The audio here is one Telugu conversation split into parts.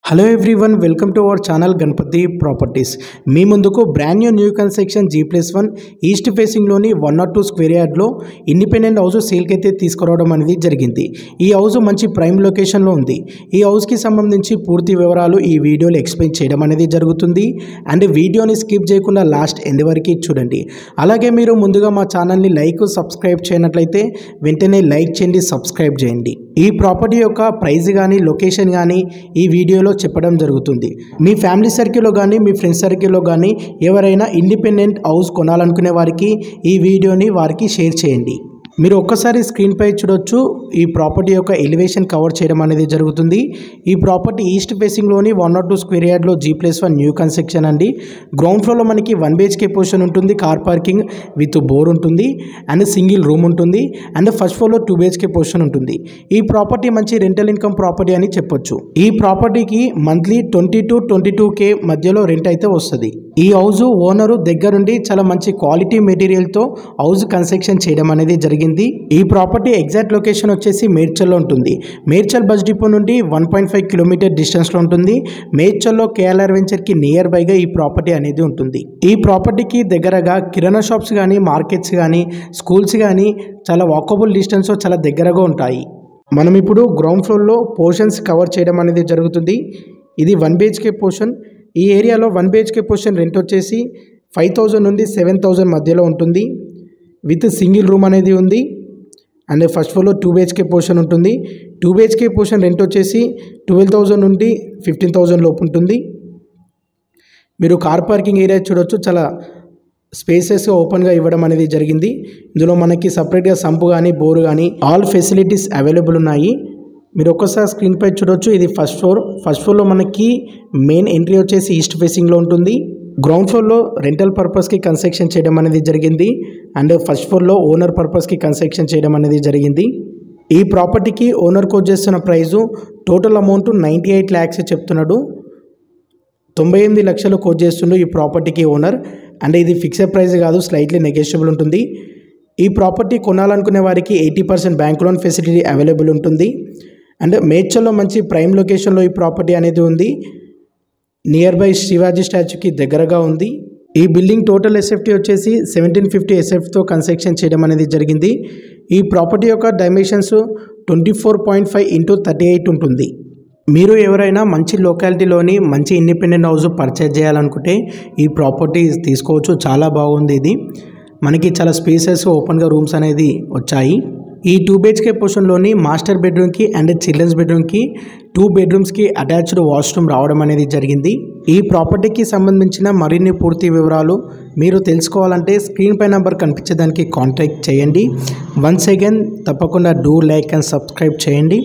Hello everyone, welcome to our channel Ganapati properties. మీ ముందుకు brand new construction G+1 east ఫేసింగ్లోని 102 స్క్వేర్ యార్డ్లో ఇండిపెండెంట్ హౌస్ సేల్కి అయితే తీసుకురావడం అనేది జరిగింది. ఈ హౌస్ మంచి ప్రైమ్ లొకేషన్లో ఉంది. ఈ హౌస్కి సంబంధించి పూర్తి వివరాలు ఈ వీడియోలో ఎక్స్ప్లెయిన్ చేయడం అనేది జరుగుతుంది. అండ్ వీడియోని స్కిప్ చేయకుండా లాస్ట్ ఎండ్ వరకు చూడండి. అలాగే మీరు ముందుగా మా ఛానల్ని సబ్స్క్రైబ్ చేయనట్లయితే వెంటనే లైక్ చేయండి, సబ్స్క్రైబ్ చేయండి. ఈ ప్రాపర్టీ యొక్క ప్రైస్ కానీ లొకేషన్ కానీ ఈ వీడియోలో చెప్పడం జరుగుతుంది. మీ ఫ్యామిలీ సర్కిల్లో కానీ మీ ఫ్రెండ్స్ సర్కిల్లో కానీ ఎవరైనా ఇండిపెండెంట్ హౌస్ కొనాలనుకునే వారికి ఈ వీడియోని వారికి షేర్ చేయండి. మీరు ఒక్కసారి స్క్రీన్ పై చూడొచ్చు. ఈ ప్రాపర్టీ యొక్క ఎలివేషన్ కవర్ చేయడం అనేది జరుగుతుంది. ఈ ప్రాపర్టీ ఈస్ట్ ఫేసింగ్లోని 102 స్క్వేర్ యార్డ్లో G+1 న్యూ కన్స్ట్రక్షన్ అండి. గ్రౌండ్ ఫ్లోర్లో మనకి 1 BHK పోర్షన్ ఉంటుంది, కార్ పార్కింగ్ విత్ బోర్ ఉంటుంది అండ్ సింగిల్ రూమ్ ఉంటుంది. అండ్ ఫస్ట్ ఫ్లోర్లో 2 BHK పోర్షన్ ఉంటుంది. ఈ ప్రాపర్టీ మంచి రెంటల్ ఇన్కమ్ ప్రాపర్టీ అని చెప్పొచ్చు. ఈ ప్రాపర్టీకి మంత్లీ 20 to 22K మధ్యలో రెంట్ అయితే వస్తుంది. ఈ హౌస్ ఓనరు దగ్గరుండి చాలా మంచి క్వాలిటీ మెటీరియల్తో హౌస్ కన్స్ట్రక్షన్ చేయడం అనేది జరిగింది. ఈ ప్రాపర్టీ ఎగ్జాక్ట్ లొకేషన్ వచ్చేసి మేడ్చల్లో ఉంటుంది. మేడ్చల్ బస్ డిపో నుండి 1.5 కిలోమీటర్ డిస్టెన్స్లో ఉంటుంది. మేడ్చల్లో KLR వెంచర్కి నియర్ బైగా ఈ ప్రాపర్టీ అనేది ఉంటుంది. ఈ ప్రాపర్టీకి దగ్గరగా కిరాణా షాప్స్ కానీ, మార్కెట్స్ కానీ, స్కూల్స్ కానీ చాలా వాకబుల్ డిస్టెన్స్లో చాలా దగ్గరగా ఉంటాయి. మనం ఇప్పుడు గ్రౌండ్ ఫ్లోర్లో పోర్షన్స్ కవర్ చేయడం అనేది జరుగుతుంది. ఇది 1 BHK పోర్షన్. ఈ ఏరియాలో 1 BHK పోర్షన్ రెంట్ వచ్చేసి 5,000 నుండి 7,000 మధ్యలో ఉంటుంది. విత్ సింగిల్ రూమ్ అనేది ఉంది. అండ్ ఫస్ట్ ఫ్లోర్లో 2 BHK పోర్షన్ ఉంటుంది. 2 BHK పోర్షన్ రెంట్ వచ్చేసి 12,000 నుండి 15,000 లోపు ఉంటుంది. మీరు కార్ పార్కింగ్ ఏరియా చూడొచ్చు, చాలా స్పేసెస్గా ఓపెన్గా ఇవ్వడం అనేది జరిగింది. ఇందులో మనకి సపరేట్గా సంపు కానీ, బోరు కానీ ఆల్ ఫెసిలిటీస్ అవైలబుల్ ఉన్నాయి. మీరు ఒక్కసారి స్క్రీన్ పై చూడొచ్చు. ఇది ఫస్ట్ ఫ్లోర్. ఫస్ట్ ఫ్లోర్లో మనకి మెయిన్ ఎంట్రీ వచ్చేసి ఈస్ట్ ఫేసింగ్లో ఉంటుంది. గ్రౌండ్ ఫ్లోర్లో రెంటల్ పర్పస్కి కన్స్ట్రక్షన్ చేయడం అనేది జరిగింది. అండ్ ఫస్ట్ ఫ్లోర్లో ఓనర్ పర్పస్కి కన్స్ట్రక్షన్ చేయడం అనేది జరిగింది. ఈ ప్రాపర్టీకి ఓనర్ కోట్ చేస్తున్న ప్రైజు టోటల్ అమౌంట్ 98 lakhs చెప్తున్నాడు. 98 లక్షలు కోట్ చేస్తుండు ఈ ప్రాపర్టీకి ఓనర్. అండ్ ఇది ఫిక్స్డ్ ప్రైస్ కాదు, స్లైట్లీ నెగోషియబుల్ ఉంటుంది. ఈ ప్రాపర్టీ కొనాలనుకునే వారికి 80% బ్యాంక్ లోన్ ఫెసిలిటీ అవైలబుల్ ఉంటుంది. అండ్ మేడ్చల్లో మంచి ప్రైమ్ లొకేషన్లో ఈ ప్రాపర్టీ అనేది ఉంది. నియర్ బై శివాజీ స్టాచ్యూకి దగ్గరగా ఉంది. ఈ బిల్డింగ్ టోటల్ ఎస్ఎఫ్టీ వచ్చేసి 1750 SFతో కన్స్ట్రక్షన్ చేయడం అనేది జరిగింది. ఈ ప్రాపర్టీ యొక్క డైమెన్షన్స్ 24.5 x 38 ఉంటుంది. మీరు ఎవరైనా మంచి లొకాలిటీలోని మంచి ఇండిపెండెంట్ హౌస్ పర్చేజ్ చేయాలనుకుంటే ఈ ప్రాపర్టీ తీసుకోవచ్చు. చాలా బాగుంది. ఇది మనకి చాలా స్పేసెస్ ఓపెన్గా రూమ్స్ అనేది వచ్చాయి. ఈ 2 BHK పోర్షన్లోని మాస్టర్ బెడ్రూమ్కి అండ్ చిల్డ్రన్స్ బెడ్రూమ్కి 2 bedrooms అటాచ్డ్ వాష్రూమ్ రావడం అనేది జరిగింది. ఈ ప్రాపర్టీకి సంబంధించిన మరిన్ని పూర్తి వివరాలు మీరు తెలుసుకోవాలంటే స్క్రీన్ పై నెంబర్ కనిపించేదానికి కాంటాక్ట్ చేయండి. వన్స్ అగైన్ తప్పకుండా డూ లైక్ అండ్ సబ్స్క్రైబ్ చేయండి.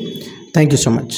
Thank you so much.